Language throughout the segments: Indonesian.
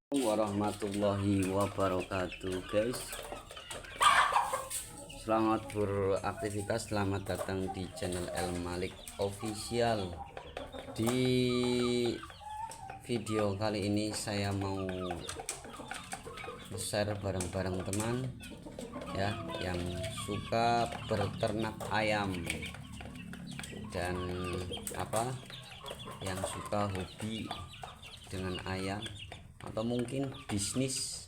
Warahmatullahi wabarakatuh, guys. Selamat beraktivitas, selamat datang di channel El Malik Official. Di video kali ini saya mau share bareng-bareng teman ya yang suka berternak ayam dan yang suka hobi dengan ayam atau mungkin bisnis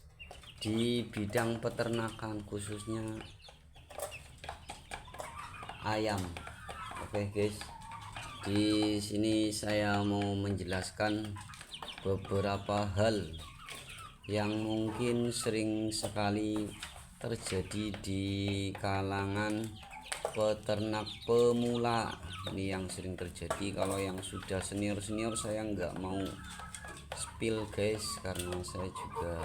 di bidang peternakan khususnya ayam. Oke guys, di sini saya mau menjelaskan beberapa hal yang mungkin sering sekali terjadi di kalangan peternak pemula. Ini yang sering terjadi. Kalau yang sudah senior-senior saya nggak mau spill guys, karena saya juga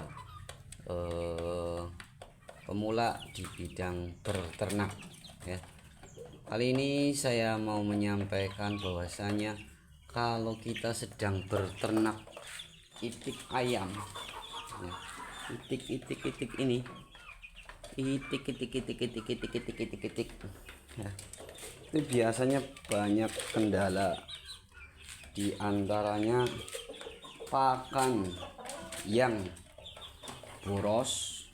pemula di bidang berternak ya. Kali ini saya mau menyampaikan bahwasanya kalau kita sedang berternak itik ayam ya, itik ini itik ya, itu biasanya banyak kendala, di antaranya pakan yang boros,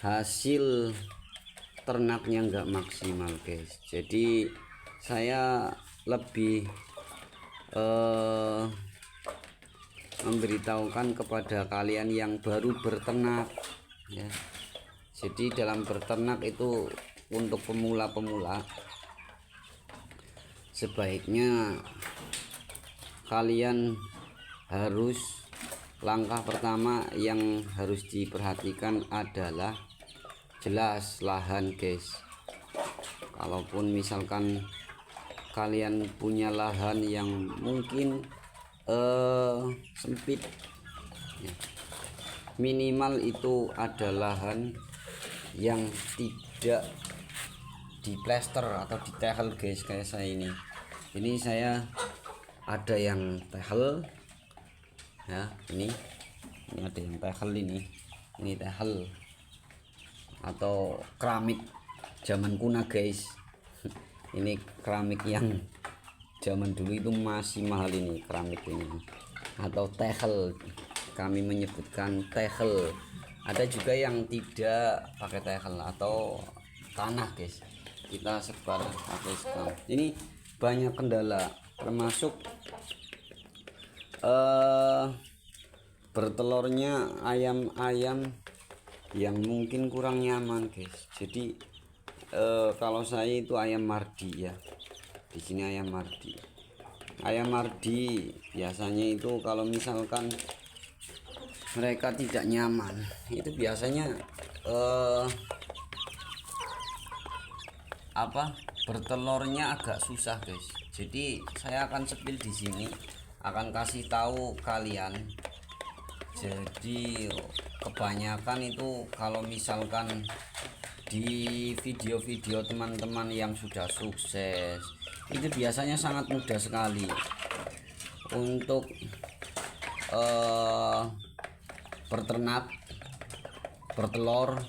hasil ternaknya nggak maksimal guys. Jadi saya lebih memberitahukan kepada kalian yang baru berternak ya. Jadi dalam berternak itu untuk pemula-pemula sebaiknya kalian harus, langkah pertama yang harus diperhatikan adalah jelas lahan guys. Kalaupun misalkan kalian punya lahan yang mungkin sempit ya, minimal itu ada lahan yang tidak diplester atau ditehel guys. Kayak saya ini saya ada yang tehel ya, ini ada yang tehel, ini tehel atau keramik zaman kuno guys. Ini keramik yang zaman dulu itu masih mahal, ini keramik ini atau tehel, kami menyebutkan tehel. Ada juga yang tidak pakai tehel atau tanah guys, kita sebar pakai sebar. Ini banyak kendala, termasuk bertelurnya ayam-ayam yang mungkin kurang nyaman guys. Jadi kalau saya itu ayam mardi ya, di sini ayam mardi. Ayam mardi biasanya itu kalau misalkan mereka tidak nyaman, itu biasanya bertelurnya agak susah guys. Jadi saya akan spill di sini, akan kasih tahu kalian. Jadi kebanyakan itu kalau misalkan di video-video teman-teman yang sudah sukses, itu biasanya sangat mudah sekali untuk berternak, bertelur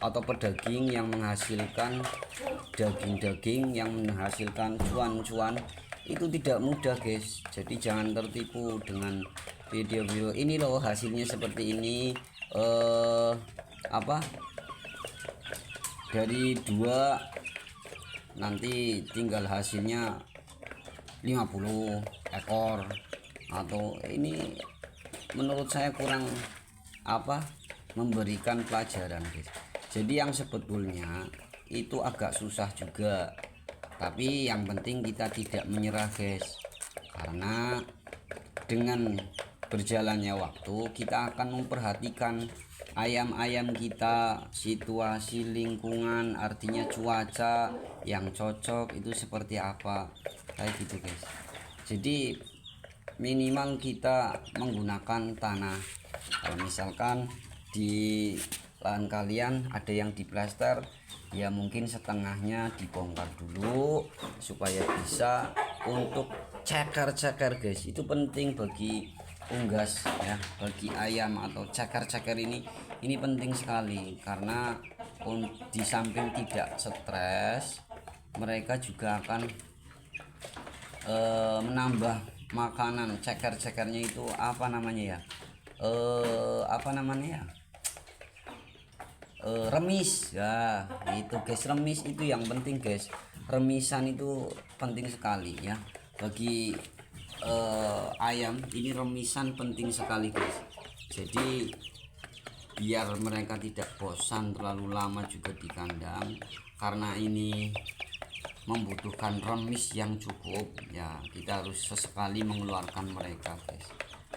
atau pedaging yang menghasilkan daging-daging yang menghasilkan cuan-cuan. Itu tidak mudah guys. Jadi jangan tertipu dengan video-video ini loh, hasilnya seperti ini. Dari 2 nanti tinggal hasilnya 50 ekor, atau ini menurut saya kurang memberikan pelajaran guys. Jadi yang sebetulnya itu agak susah juga, tapi yang penting kita tidak menyerah guys, karena dengan berjalannya waktu kita akan memperhatikan ayam-ayam kita, situasi lingkungan, artinya cuaca yang cocok itu seperti apa, kayak gitu guys. Jadi minimal kita menggunakan tanah. Kalau misalkan di lahan kalian ada yang diplaster, ya mungkin setengahnya dibongkar dulu supaya bisa untuk cakar-cakar guys. Itu penting bagi unggas ya. Bagi ayam atau ceker-ceker ini penting sekali, karena di samping tidak stres, mereka juga akan menambah makanan. Ceker-cekernya itu apa namanya ya, apa namanya ya, remis ya, itu guys. Remis itu yang penting guys, remisan itu penting sekali ya bagi ayam. Ini remisan penting sekali guys, jadi biar mereka tidak bosan terlalu lama juga di kandang, karena ini membutuhkan remis yang cukup ya. Kita harus sesekali mengeluarkan mereka guys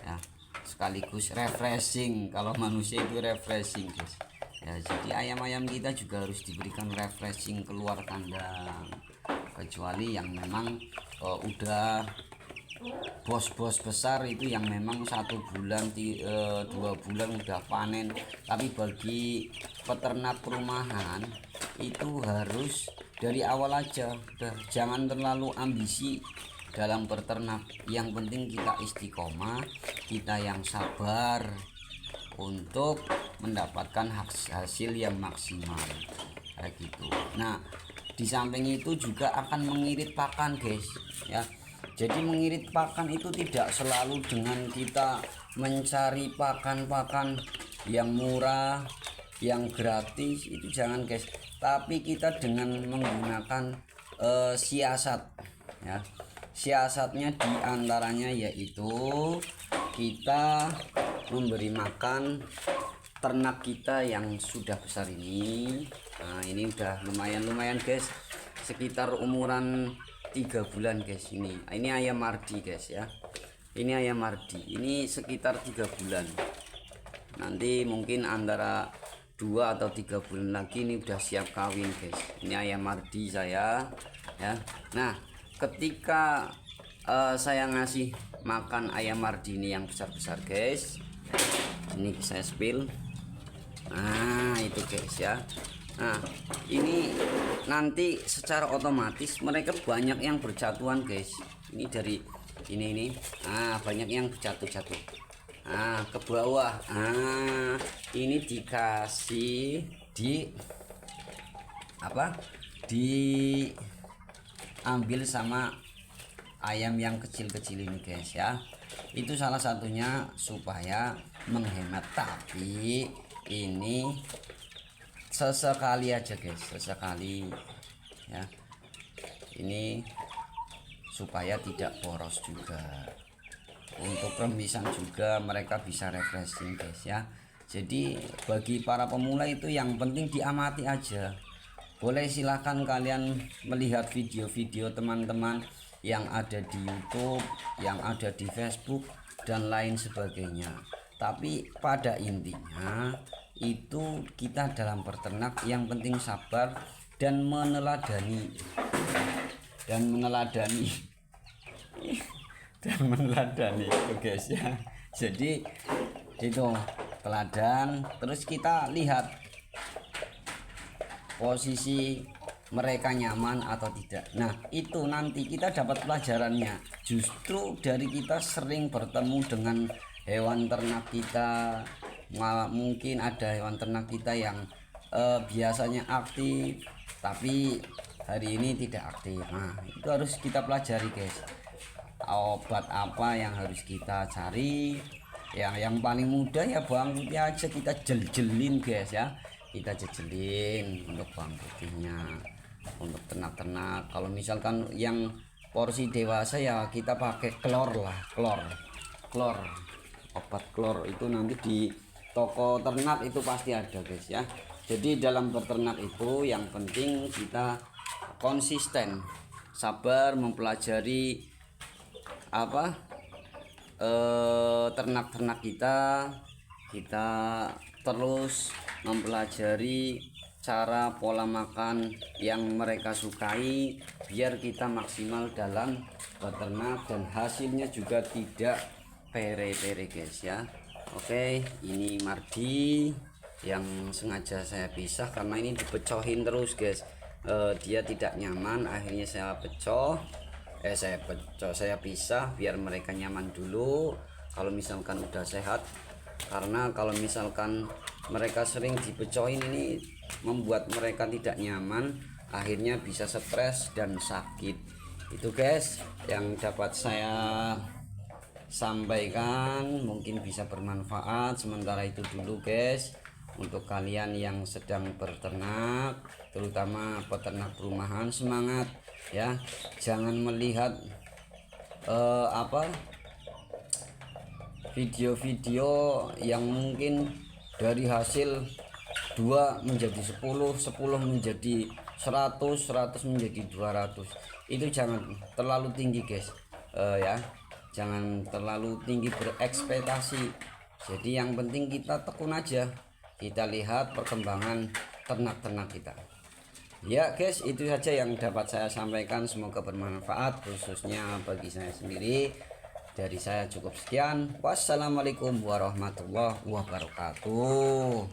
ya, sekaligus refreshing. Kalau manusia itu refreshing guys ya, jadi ayam-ayam kita juga harus diberikan refreshing keluar kandang, kecuali yang memang udah bos-bos besar itu yang memang 1 bulan 2 bulan udah panen. Tapi bagi peternak rumahan itu harus dari awal aja, jangan terlalu ambisi dalam berternak. Yang penting kita istiqomah, kita yang sabar untuk mendapatkan hasil yang maksimal kayak gitu. Nah, di samping itu juga akan mengirit pakan guys ya. Jadi mengirit pakan itu tidak selalu dengan kita mencari pakan-pakan yang murah, yang gratis, itu jangan guys. Tapi kita dengan menggunakan siasat ya. Siasatnya diantaranya yaitu kita memberi makan ternak kita yang sudah besar ini. Nah, ini udah lumayan guys, sekitar umuran 3 bulan guys. Ini ayam Mardi guys ya. Ini ayam Mardi, ini sekitar 3 bulan. Nanti mungkin antara 2 atau 3 bulan lagi ini udah siap kawin guys. Ini ayam Mardi saya ya. Nah, ketika saya ngasih makan ayam Mardi ini yang besar-besar guys, ini saya spill. Nah, itu guys ya. Nah, ini nanti secara otomatis mereka banyak yang berjatuhan guys. Ini dari ini. Nah, banyak yang jatuh. Nah, ke bawah. Nah, ini dikasih diambil sama ayam yang kecil-kecil ini guys ya. Itu salah satunya supaya menghemat. Tapi ini sesekali aja guys, sesekali ya. Ini supaya tidak boros juga. Untuk remisan juga mereka bisa refreshing guys ya. Jadi bagi para pemula itu yang penting diamati aja. Boleh silahkan kalian melihat video-video teman-teman yang ada di YouTube, yang ada di Facebook dan lain sebagainya. Tapi pada intinya itu kita dalam berternak yang penting sabar dan meneladani itu guys ya. Jadi itu teladan, terus kita lihat posisi mereka nyaman atau tidak. Nah, itu nanti kita dapat pelajarannya justru dari kita sering bertemu dengan hewan ternak kita. Mungkin ada hewan ternak kita yang biasanya aktif tapi hari ini tidak aktif. Nah, itu harus kita pelajari guys, obat apa yang harus kita cari. Yang paling mudah ya bawang putih aja, kita jelin guys ya. Kita jejelin untuk bawang putihnya untuk ternak-ternak. Kalau misalkan yang porsi dewasa ya kita pakai klor, obat klor itu nanti di toko ternak itu pasti ada guys ya. Jadi dalam beternak itu yang penting kita konsisten, sabar mempelajari ternak-ternak kita terus mempelajari cara pola makan yang mereka sukai biar kita maksimal dalam beternak dan hasilnya juga tidak pere-pere guys ya. Oke, ini Mardi yang sengaja saya pisah karena ini dipecohin terus guys. Dia tidak nyaman, akhirnya saya pisah biar mereka nyaman dulu. kalau misalkan udah sehat. Karena kalau misalkan mereka sering dipecohin ini membuat mereka tidak nyaman, akhirnya bisa stres dan sakit. Itu guys yang dapat saya sampaikan, mungkin bisa bermanfaat. Sementara itu dulu guys, untuk kalian yang sedang berternak, terutama peternak rumahan, semangat ya, jangan melihat video-video yang mungkin dari hasil 2 menjadi 10, 10 menjadi 100, 100 menjadi 200. Itu jangan terlalu tinggi guys, ya jangan terlalu tinggi berekspektasi. Jadi yang penting kita tekun aja, kita lihat perkembangan ternak-ternak kita. Ya guys, itu saja yang dapat saya sampaikan, semoga bermanfaat khususnya bagi saya sendiri. Dari saya cukup sekian. Wassalamualaikum warahmatullahi wabarakatuh.